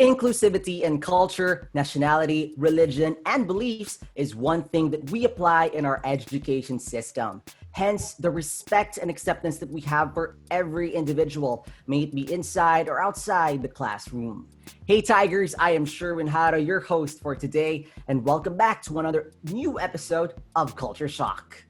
Inclusivity in culture, nationality, religion, and beliefs is one thing that we apply in our education system. Hence, the respect and acceptance that we have for every individual, may it be inside or outside the classroom. Hey Tigers, I am Sherwin Hara, your host for today, and welcome back to another new episode of Culture Shock.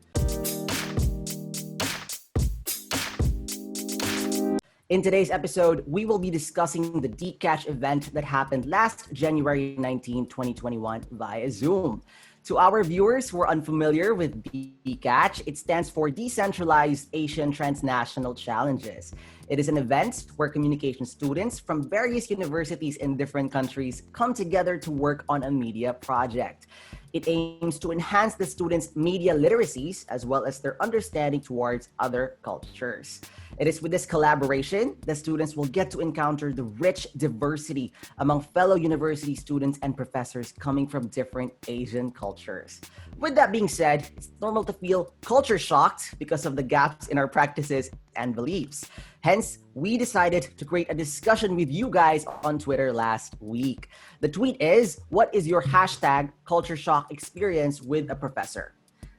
In today's episode, we will be discussing the Decatch event that happened last January 19, 2021 via Zoom. To our viewers who are unfamiliar with Decatch, it stands for Decentralized Asian Transnational Challenges. It is an event where communication students from various universities in different countries come together to work on a media project. It aims to enhance the students' media literacies as well as their understanding towards other cultures. It is with this collaboration that students will get to encounter the rich diversity among fellow university students and professors coming from different Asian cultures. With that being said, it's normal to feel culture shocked because of the gaps in our practices and beliefs. Hence, we decided to create a discussion with you guys on Twitter last week. The tweet is, what is your hashtag culture shock experience with a professor?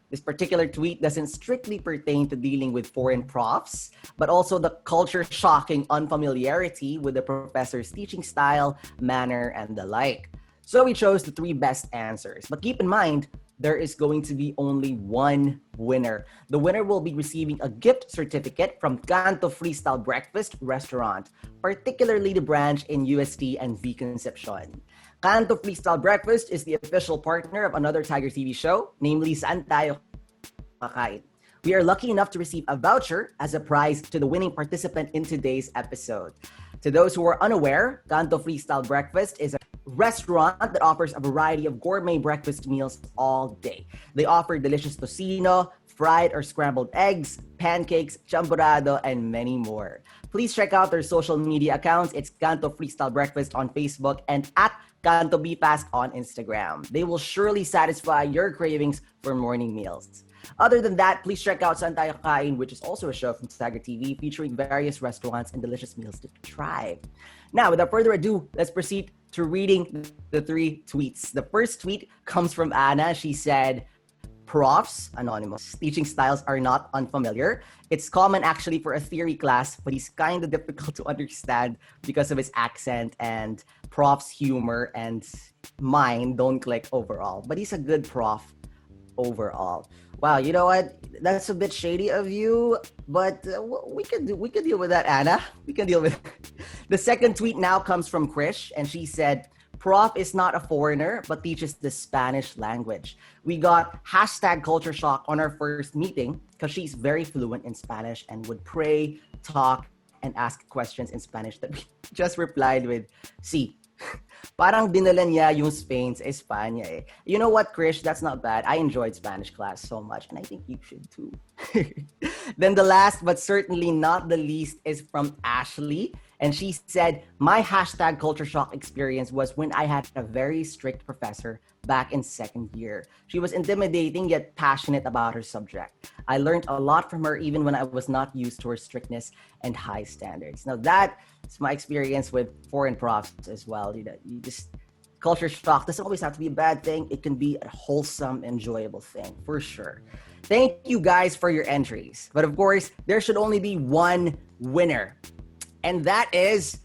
This particular tweet doesn't strictly pertain to dealing with foreign profs, but also the culture-shocking unfamiliarity with the professor's teaching style, manner, and the like. So we chose the three best answers. But keep in mind, there is going to be only one winner. The winner will be receiving a gift certificate from Canto Freestyle Breakfast Restaurant, particularly the branch in UST and V Concepcion. Canto Freestyle Breakfast is the official partner of another Tiger TV show, namely Saan Tayo Kakain. We are lucky enough to receive a voucher as a prize to the winning participant in today's episode. To those who are unaware, Canto Freestyle Breakfast is a restaurant that offers a variety of gourmet breakfast meals all day. They offer delicious tocino, fried or scrambled eggs, pancakes, champorado, and many more. Please check out their social media accounts. It's Canto Freestyle Breakfast on Facebook and at Canto BFast on Instagram. They will surely satisfy your cravings for morning meals. Other than that, please check out Saan Tayo Kakain, which is also a show from Tiger TV featuring various restaurants and delicious meals to try. Now, without further ado, let's proceed to reading the three tweets. The first tweet comes from Anna. She said, profs, anonymous, teaching styles are not unfamiliar. It's common actually for a theory class, but he's kind of difficult to understand because of his accent, and prof's humor and mine don't click overall. But he's a good prof overall. Wow, you know what? That's a bit shady of you, but we can deal with that, Anna. We can deal with it. The second tweet now comes from Krish, and she said, prof is not a foreigner, but teaches the Spanish language. We got hashtag culture shock on our first meeting because she's very fluent in Spanish and would pray, talk, and ask questions in Spanish that we just replied with, sí. Parang dinala niya yung Spain sa Espanya eh. You know what, Krish? That's not bad. I enjoyed Spanish class so much, and I think you should too. Then the last, but certainly not the least, is from Ashley. And she said, my hashtag culture shock experience was when I had a very strict professor back in second year. She was intimidating yet passionate about her subject. I learned a lot from her even when I was not used to her strictness and high standards. Now that is my experience with foreign profs as well. You know, culture shock doesn't always have to be a bad thing. It can be a wholesome, enjoyable thing for sure. Thank you guys for your entries. But of course, there should only be one winner. And that is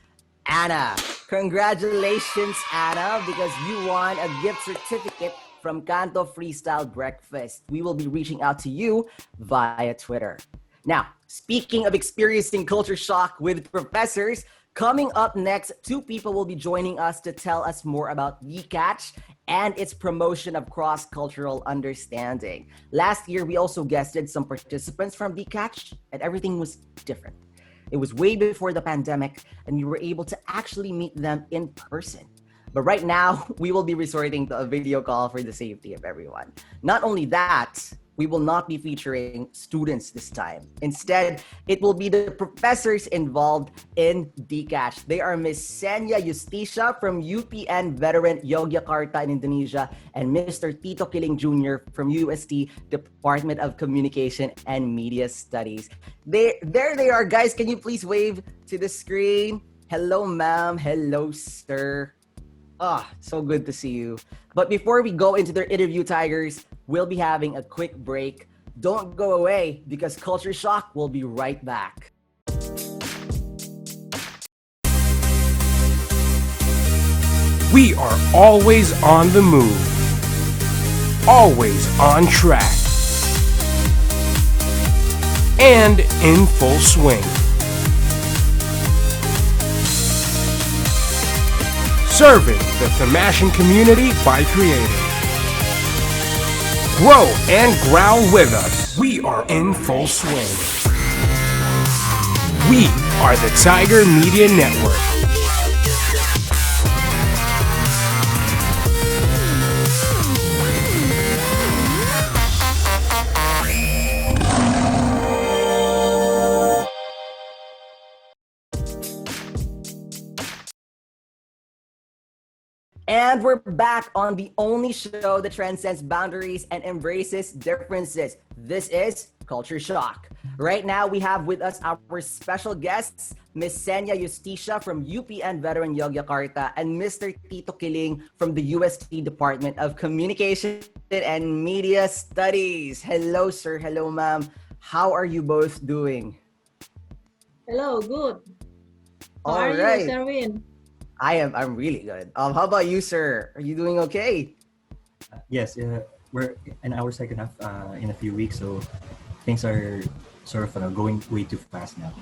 Anna. Congratulations, Anna, because you won a gift certificate from Canto Freestyle Breakfast. We will be reaching out to you via Twitter. Now, speaking of experiencing culture shock with professors, coming up next, two people will be joining us to tell us more about Decatch and its promotion of cross-cultural understanding. Last year, we also guested some participants from Decatch, and everything was different. It was way before the pandemic, and we were able to actually meet them in person. But right now, we will be resorting to a video call for the safety of everyone. Not only that, we will not be featuring students this time. Instead, it will be the professors involved in Decatch. They are Miss Senja Yustitia from UPN Veteran Yogyakarta in Indonesia and Mr. Tito Quiling Jr. from UST Department of Communication and Media Studies. There they are, guys. Can you please wave to the screen? Hello, ma'am. Hello, sir. So good to see you. But before we go into their interview, Tigers, we'll be having a quick break. Don't go away because Culture Shock will be right back. We are always on the move, always on track, and in full swing. Serving the Thomasian community by creating. Grow and growl with us. We are in full swing. We are the Tiger Media Network. And we're back on the only show that transcends boundaries and embraces differences. This is Culture Shock. Right now, we have with us our special guests, Ms. Senja Yustitia from UPN Veteran Yogyakarta and Mr. Tito Quiling from the UST Department of Communication and Media Studies. Hello, sir. Hello, ma'am. How are you both doing? Hello, good. How All are right. you, Sherwin? I'm really good. How about you, sir? Are you doing okay? Yes, we're in our second half in a few weeks, so things are sort of going way too fast now.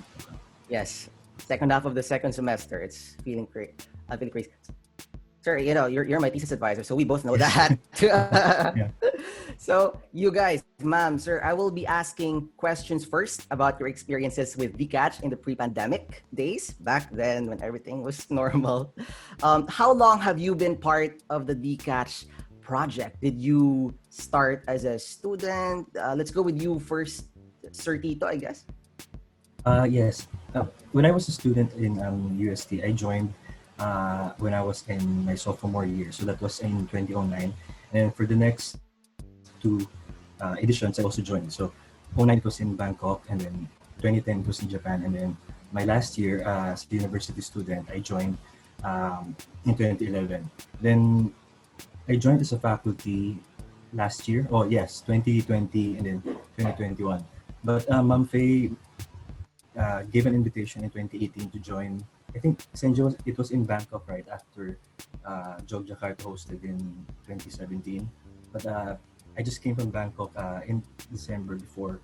Yes, second half of the second semester. It's feeling great. I feel crazy. Sir, you're my thesis advisor, so we both know that. Yeah. So you guys, ma'am, sir, I will be asking questions first about your experiences with Decatch in the pre-pandemic days, back then when everything was normal. How long have you been part of the Decatch project? Did you start as a student? Let's go with you first, Sir Tito, I guess. Yes. When I was a student in UST, I joined when I was in my sophomore year, so that was in 2009. And for the next two editions, I also joined. So 2009 it was in Bangkok, and then 2010 it was in Japan, and then my last year as a university student, I joined in 2011. Then I joined as a faculty last year. Oh yes, 2020 and then 2021. But Ma'am Faye gave an invitation in 2018 to join. I think Senja it was in Bangkok right after Jogjakarta hosted in 2017. But I just came from Bangkok in December before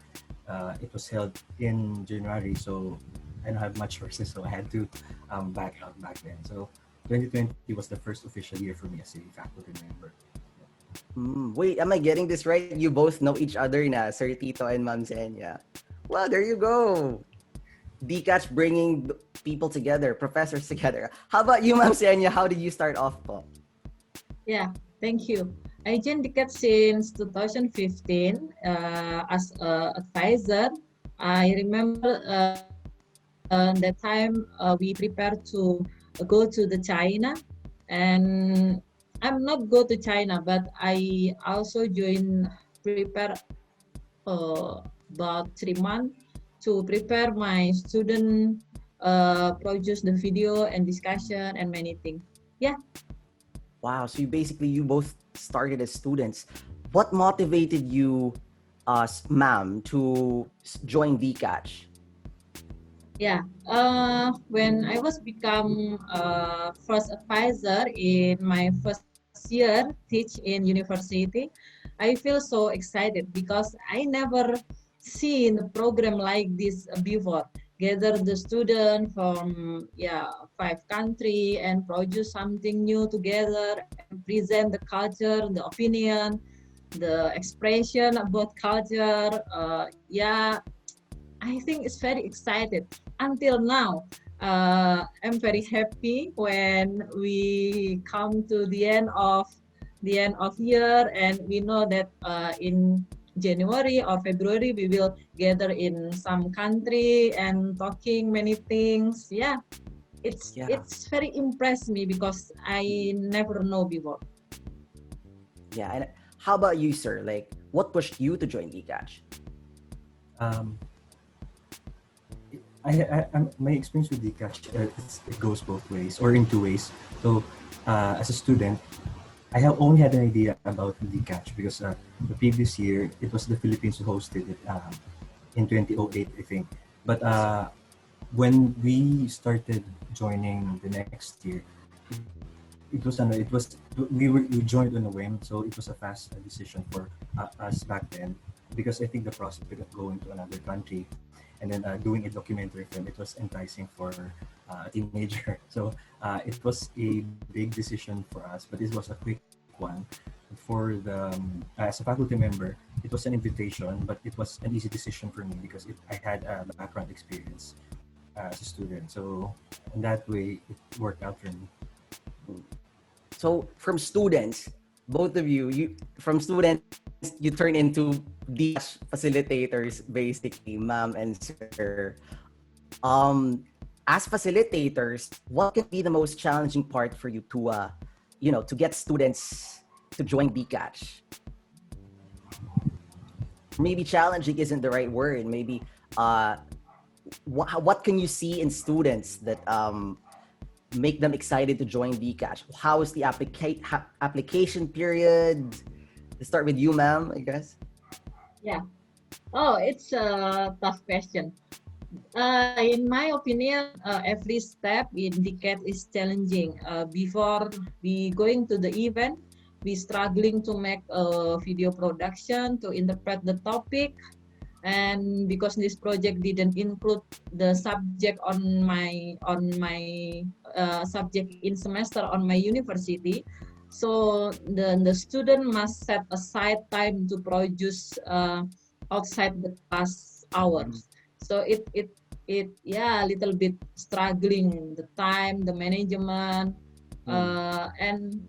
it was held in January, so I don't have much choices, so I had to back out back then. So 2020 was the first official year for me as a faculty member. Wait, am I getting this right? You both know each other na, Sir Tito and Ma'am Senya. Well, there you go. Decatch bringing people together, professors together. How about you, Ma'am Senya? How did you start off po? Yeah, thank you. I joined Decatch since 2015 as an advisor. I remember that time we prepared to go to the China, and I'm not go to China, but I also prepare about 3 months to prepare my student, produce the video and discussion and many things. Yeah. Wow, so you both started as students. What motivated you, ma'am, to join Decatch? Yeah. When I was become first advisor in my first year teach in university, I feel so excited because I never seen a program like this before. Gather the student from 5 country and produce something new together and present the culture, the opinion, the expression about culture. I think it's very excited. Until now, I'm very happy when we come to the end of year, and we know that in January or February we will gather in some country and talking many things. Yeah, it's very impressed me because I never know before. Yeah, and how about you, sir? Like, what pushed you to join Decatch? Um, My experience with Decatch, it goes both ways or in two ways. So, as a student, I have only had an idea about Decatch because the previous year it was the Philippines who hosted it in 2008, I think. But when we started joining the next year, we joined on a whim, so it was a fast decision for us back then because I think the prospect of going to another country and then doing a documentary film, it was enticing for a teenager. So it was a big decision for us, but it was a quick one. For the as a faculty member, it was an invitation, but it was an easy decision for me because I had a background experience as a student. So in that way, it worked out for me. So from students, both of you, from students, you turn into Dcash facilitators, basically, ma'am and sir. As facilitators, what can be the most challenging part for you to get students to join Dcash? Maybe challenging isn't the right word. Maybe what can you see in students that make them excited to join Decatch? How is the application period? Let's start with you, ma'am, I guess. Yeah. Oh, it's a tough question. In my opinion, every step in Decatch is challenging. Before we going to the event, we struggling to make a video production to interpret the topic, and because this project didn't include the subject on my subject in semester on my university, so the student must set aside time to produce outside the class hours. So it yeah, a little bit struggling, the time, the management, and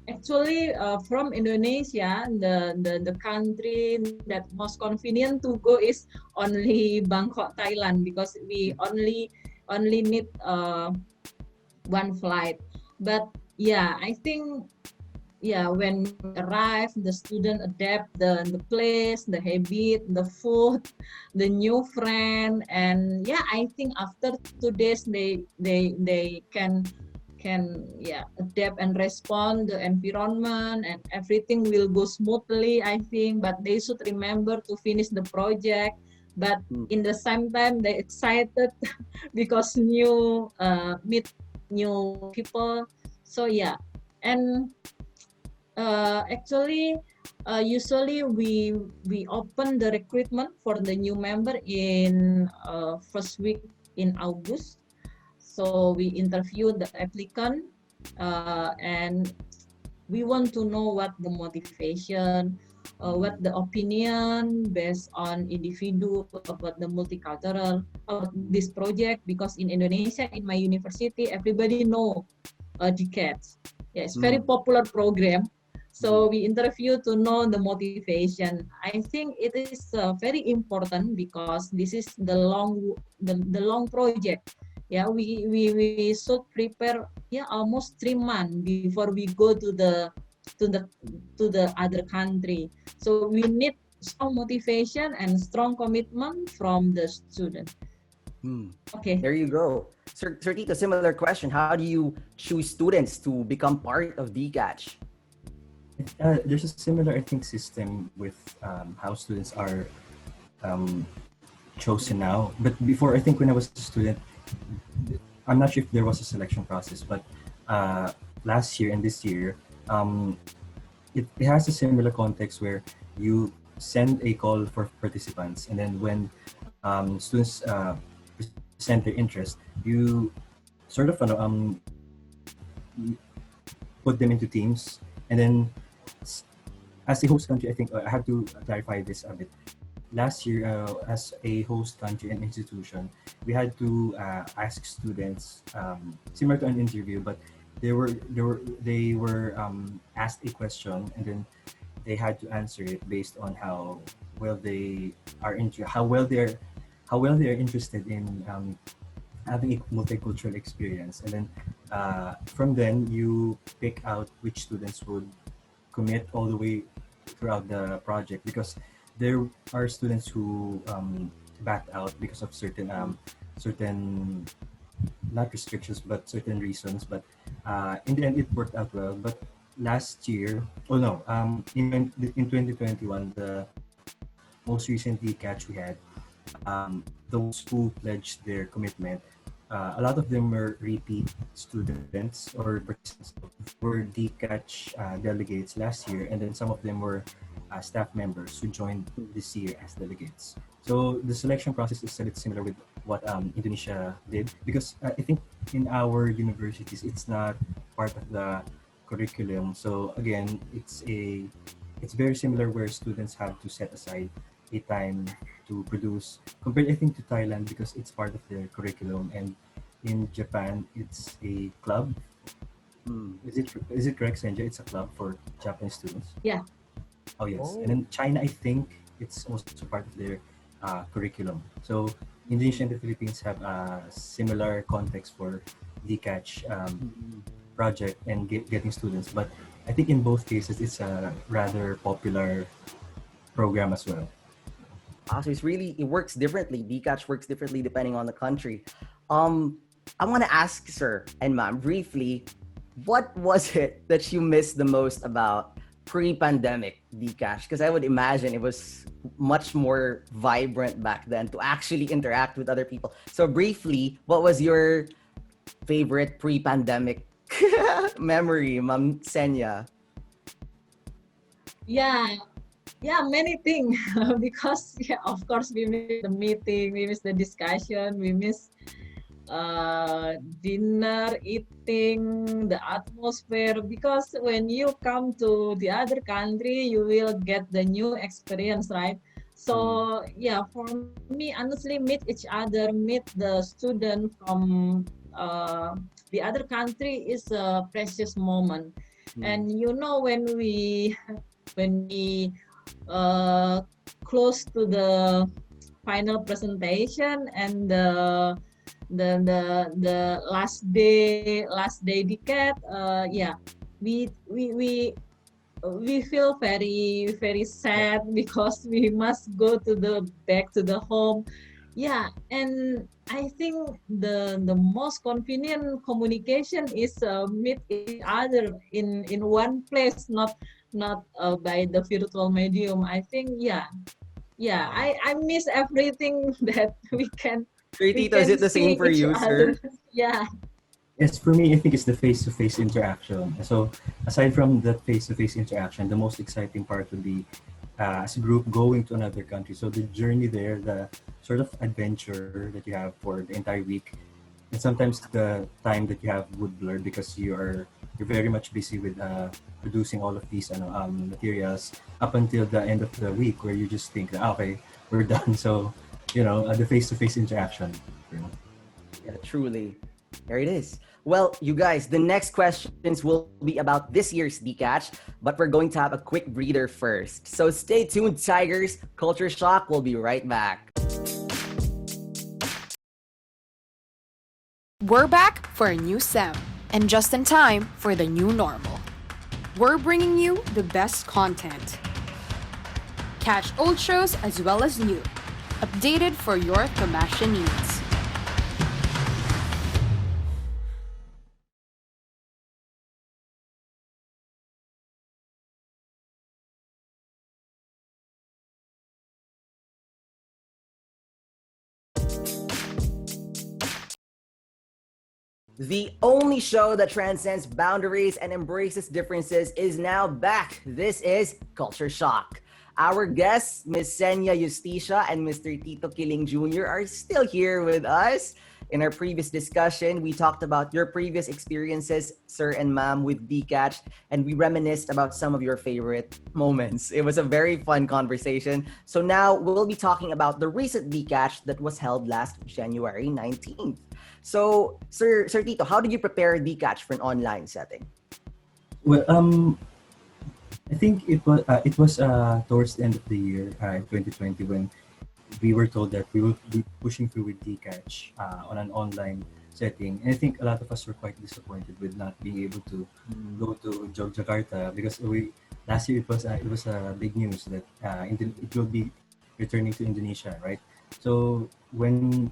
actually, from Indonesia, the country that most convenient to go is only Bangkok, Thailand, because we only need one flight. But yeah, I think when we arrive, the student adapt the place, the habit, the food, the new friend, and yeah, I think after 2 days they can adapt and respond the environment, and everything will go smoothly, I think. But they should remember to finish the project, but in the same time they excited because meet new people. So yeah, and actually usually we open the recruitment for the new member in first week in August. So we interview the applicant, and we want to know what the motivation, what the opinion based on individual about the multicultural about this project. Because in Indonesia, in my university, everybody know Decatch. Yeah, it's very popular program. So we interview to know the motivation. I think it is very important because this is the long project. Yeah, we should prepare almost 3 months before we go to the other country. So we need strong motivation and strong commitment from the student. Okay. There you go. Sir Tito, similar question. How do you choose students to become part of Decatch? There's a similar, I think, system with how students are chosen now. But before, I think when I was a student, I'm not sure if there was a selection process, but last year and this year, it has a similar context where you send a call for participants, and then when students present their interest, you sort of put them into teams, and then as a host country, I think I have to clarify this a bit. Last year, as a host country and institution, we had to ask students, similar to an interview, but they were asked a question, and then they had to answer it based on how well they are interested in having a multicultural experience, and then from then you pick out which students would commit all the way throughout the project, because there are students who backed out because of certain not restrictions but certain reasons. But in the end, it worked out well. But last year, oh no, in 2021, the most recent catch we had, those who pledged their commitment, a lot of them were repeat students or participants were Decatch delegates last year, and then some of them were staff members who joined this year as delegates. So the selection process is a bit similar with what Indonesia did, because I think in our universities it's not part of the curriculum. So again, it's very similar where students have to set aside a time to produce, compared I think to Thailand because it's part of their curriculum, and in Japan it's a club. Is it correct, Senja? It's a club for Japanese students. Yeah. Oh yes, and in China I think it's also part of their curriculum. So Indonesia and the Philippines have a similar context for Decatch project and getting students, but I think in both cases it's a rather popular program as well. So it works differently. Decatch works differently depending on the country. I want to ask sir and ma'am briefly, what was it that you missed the most about pre-pandemic Decatch? Because I would imagine it was much more vibrant back then to actually interact with other people. So briefly, what was your favorite pre-pandemic memory, Ma'am Senja? Yeah, many things. Because yeah, of course we miss the meeting, we miss the discussion, we miss dinner, eating, the atmosphere. Because when you come to the other country, you will get the new experience, right? So yeah, for me, honestly, meet each other, meet the student from the other country is a precious moment. And you know, when we close to the final presentation and the last day decade, yeah, we feel very very sad because we must go to the back to the home. Yeah, and I think the most convenient communication is meet each other in one place, not by the virtual medium. I think I miss everything that Sir we Tito, is can it the same see for each you, other. sir? Yeah. Yes, for me, I think it's the face-to-face interaction. So aside from the face-to-face interaction, the most exciting part would be as a group going to another country. So the journey there, the sort of adventure that you have for the entire week, and sometimes the time that you have would blur because you're very much busy with producing all of these materials up until the end of the week, where you just think, okay, we're done. So the face-to-face interaction. Yeah, truly. There it is. Well, you guys, the next questions will be about this year's Decatch, but we're going to have a quick breather first. So stay tuned, Tigers. Culture Shock will be right back. We're back for a new SEM, and just in time for the new normal. We're bringing you the best content. Catch old shows as well as new, updated for your Thomasian needs. The only show that transcends boundaries and embraces differences is now back. This is Culture Shock. Our guests, Ms. Senja Yustitia and Mr. Tito Quiling Jr. are still here with us. In our previous discussion, we talked about your previous experiences, sir and ma'am, with Decatch, and we reminisced about some of your favorite moments. It was a very fun conversation. So now we'll be talking about the recent Decatch that was held last January 19th. So, Sir Tito, how did you prepare Decatch for an online setting? Well, I think it was towards the end of the year, 2020, when we were told that we will be pushing through with Decatch on an online setting. And I think a lot of us were quite disappointed with not being able to go to Yogyakarta, because last year it was big news that it will be returning to Indonesia, right? So when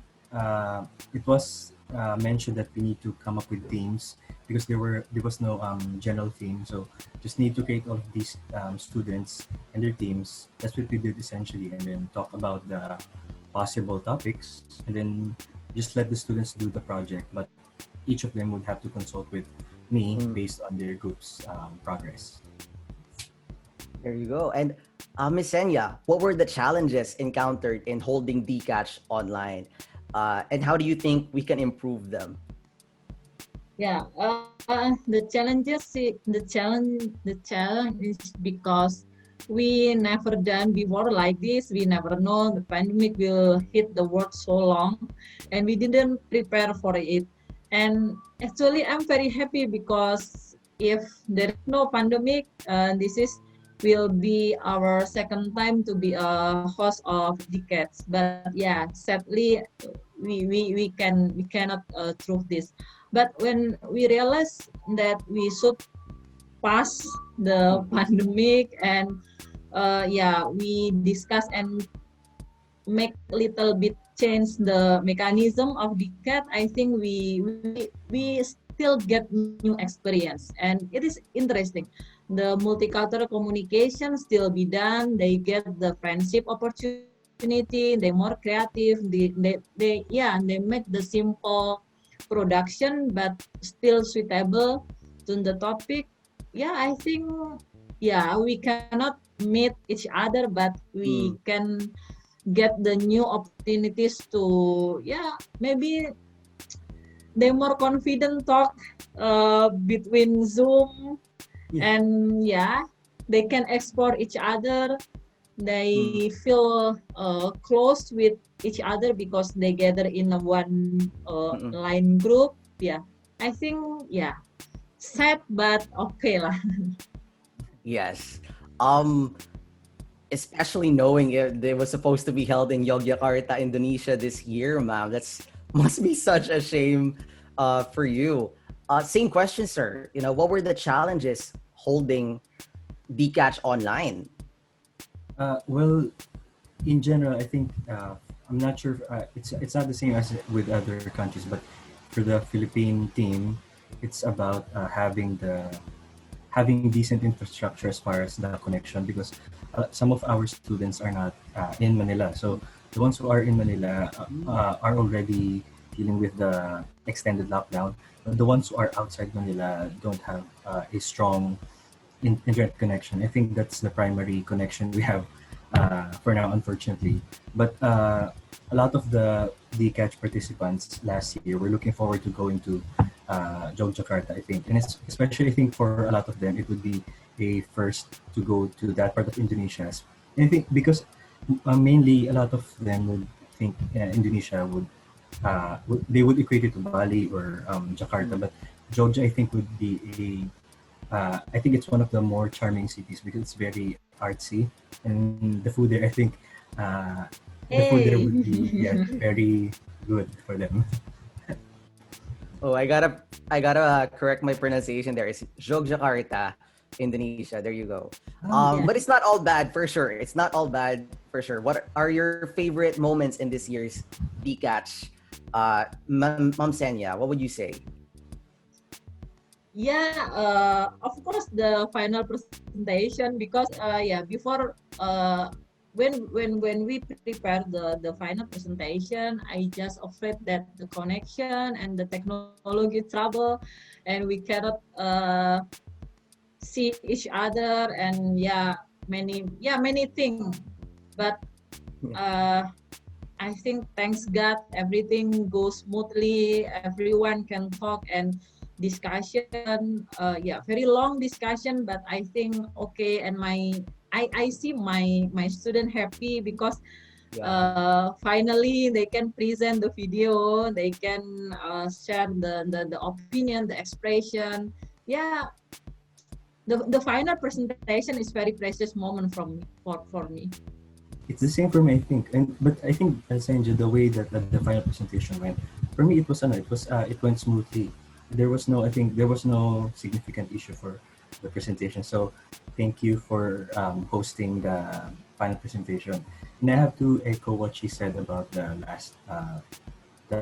it was mentioned that we need to come up with themes because there was no general theme. So just need to create all of these students and their teams. That's what we did essentially, and then talk about the possible topics, and then just let the students do the project. But each of them would have to consult with me based on their group's progress. There you go. And Miss Senya, what were the challenges encountered in holding Decatch online? And how do you think we can improve them? Yeah, the challenge is because we never done before like this. We never know the pandemic will hit the world so long, and we didn't prepare for it. And actually, I'm very happy because if there is no pandemic, this is will be our second time to be a host of Decatch. But yeah, sadly, we cannot prove this. But when we realize that we should pass the pandemic, and yeah, we discuss and make little bit change the mechanism of the cat. I think we still get new experience, and it is interesting. The multicultural communication still be done. They get the friendship opportunity. They more creative. They yeah, they make the simple production but still suitable to the topic. Yeah, I think yeah, we cannot meet each other, but we can get the new opportunities to yeah, maybe they more confident talk between Zoom, and yeah, they can explore each other. They feel close with each other because they gather in a one line group. Yeah, I think yeah, sad but okay lah. Yes. Especially knowing it was supposed to be held in Yogyakarta, Indonesia this year, ma'am. That's must be such a shame for you. Same question, sir. You know, what were the challenges holding Decatch online? Well, in general, I think I'm not sure. It's not the same as with other countries, but for the Philippine team, it's about having decent infrastructure as far as the connection, because some of our students are not in Manila. So the ones who are in Manila are already dealing with the extended lockdown. The ones who are outside Manila don't have a strong internet connection. I think that's the primary connection we have for now, unfortunately. But a lot of the Decatch participants last year were looking forward to going to Yogyakarta, I think. And it's, especially, I think, for a lot of them, it would be a first to go to that part of Indonesia. And I think because mainly a lot of them would think Indonesia they would equate it to Bali or Jakarta, but Jogja, I think, would be I think it's one of the more charming cities because it's very artsy, and the food there, I think, the food there would be very good for them. Oh, I gotta correct my pronunciation there. It's Yogyakarta, Indonesia. There you go. But it's not all bad for sure. It's not all bad for sure. What are your favorite moments in this year's Decatch? Ma'am Senya, what would you say? Yeah, of course the final presentation, because yeah, before when we prepare the final presentation, I just afraid that the connection and the technology trouble, and we cannot see each other, and many things. But I think, thanks God, everything goes smoothly. Everyone can talk and discussion. Very long discussion, but I think okay. And I see my student happy because finally they can present the video. They can share the opinion, the expression. Yeah, the final presentation is very precious moment for me. It's the same for me, I think. But I think, Senja, the way that the final presentation went, for me, it went smoothly. There was no significant issue for the presentation. So thank you for hosting the final presentation. And I have to echo what she said about the last the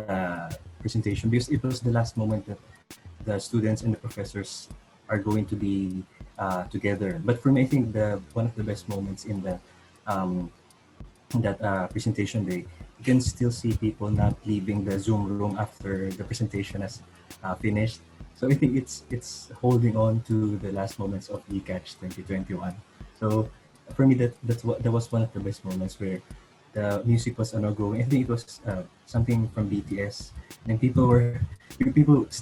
presentation, because it was the last moment that the students and the professors are going to be together. But for me, I think the one of the best moments in the that presentation day, you can still see people not leaving the Zoom room after the presentation has finished. So I think it's holding on to the last moments of Decatch 2021. So for me, that was one of the best moments where the music was going. I think it was something from BTS, and people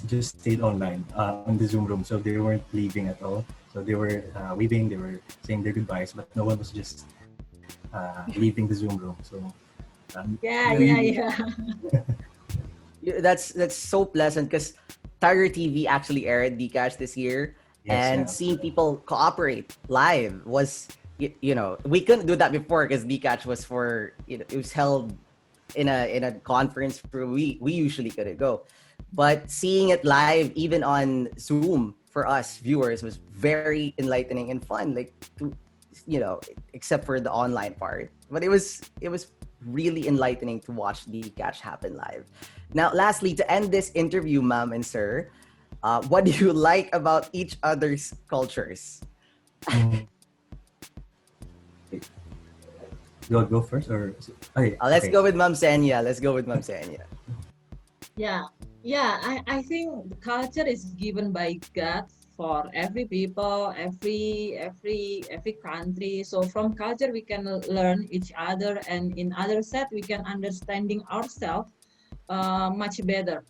just stayed online on the Zoom room, so they weren't leaving at all. So they were waving, they were saying their goodbyes, but no one was just leaving the Zoom room. So Yeah. That's so pleasant because Tiger TV actually aired Decatch this year, and seeing people cooperate live was, we couldn't do that before because Decatch was it was held in a conference room. We usually couldn't go, but seeing it live even on Zoom for us viewers was very enlightening and fun. Like, except for the online part, but it was really enlightening to watch Decatch happen live. Now, lastly, to end this interview, ma'am and sir, what do you like about each other's cultures? Go first, or Let's go with Ma'am Senya. I think the culture is given by God for every people, every country. So from culture we can learn each other, and in other set we can understanding ourselves much better.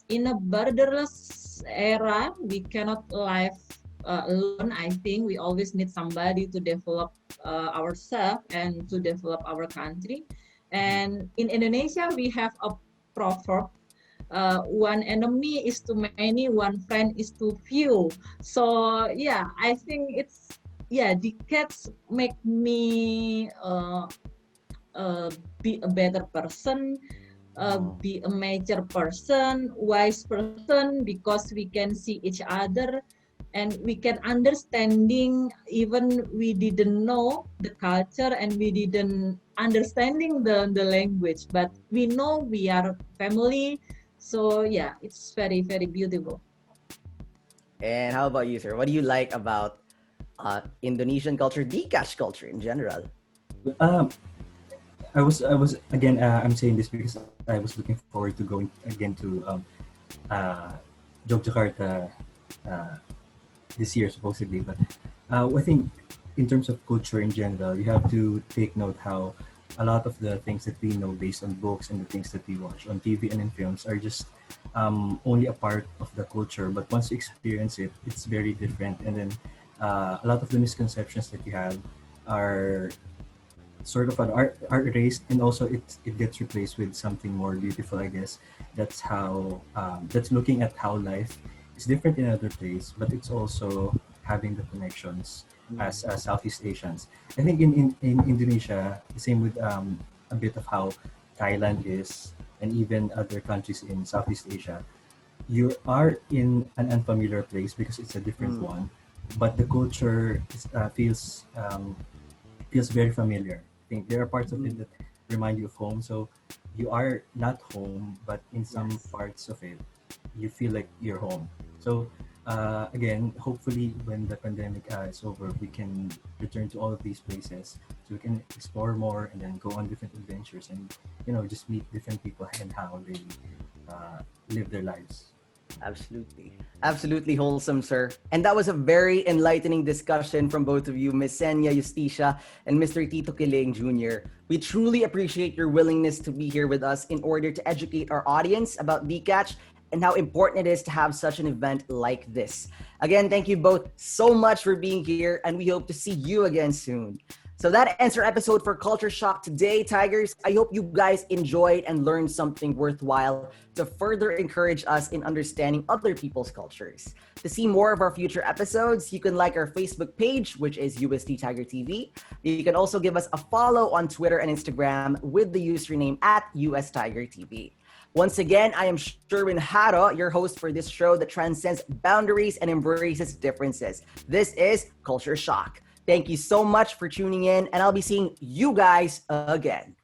In a borderless era, we cannot live alone. I think we always need somebody to develop ourselves and to develop our country. And in Indonesia, we have a proverb: one enemy is too many, one friend is too few. So I think Decatch make me be a better person, be a mature person, wise person, because we can see each other and we can understanding, even we didn't know the culture and we didn't understanding the language, but we know we are family. So it's very, very beautiful. And how about you, sir? What do you like about Indonesian culture, Decatch culture in general? I was again. I'm saying this because I was looking forward to going again to Yogyakarta this year supposedly. But I think in terms of culture in general, you have to take note how a lot of the things that we know based on books and the things that we watch on TV and in films are just only a part of the culture. But once you experience it, it's very different. And then a lot of the misconceptions that you have are sort of are erased, and also it gets replaced with something more beautiful, I guess. That's how that's looking at how life is different in another place, but it's also having the connections as Southeast Asians. I think in Indonesia, the same with a bit of how Thailand is, and even other countries in Southeast Asia. You are in an unfamiliar place because it's a different one, but the culture feels very familiar. I think there are parts of it that remind you of home. So you are not home, but in some parts of it, you feel like you're home. So again, hopefully when the pandemic is over, we can return to all of these places so we can explore more and then go on different adventures and just meet different people and how they live their lives. Absolutely wholesome, sir. And that was a very enlightening discussion from both of you, Miss Senja Yustitia and Mr. Tito Quiling Jr. We truly appreciate your willingness to be here with us in order to educate our audience about Decatch and how important it is to have such an event like this. Again, thank you both so much for being here, and we hope to see you again soon. So that ends our episode for Culture Shock today, Tigers. I hope you guys enjoyed and learned something worthwhile to further encourage us in understanding other people's cultures. To see more of our future episodes, you can like our Facebook page, which is UST Tiger TV. You can also give us a follow on Twitter and Instagram with the username @US Tiger TV. Once again, I am Sherwin Haro, your host for this show that transcends boundaries and embraces differences. This is Culture Shock. Thank you so much for tuning in, and I'll be seeing you guys again.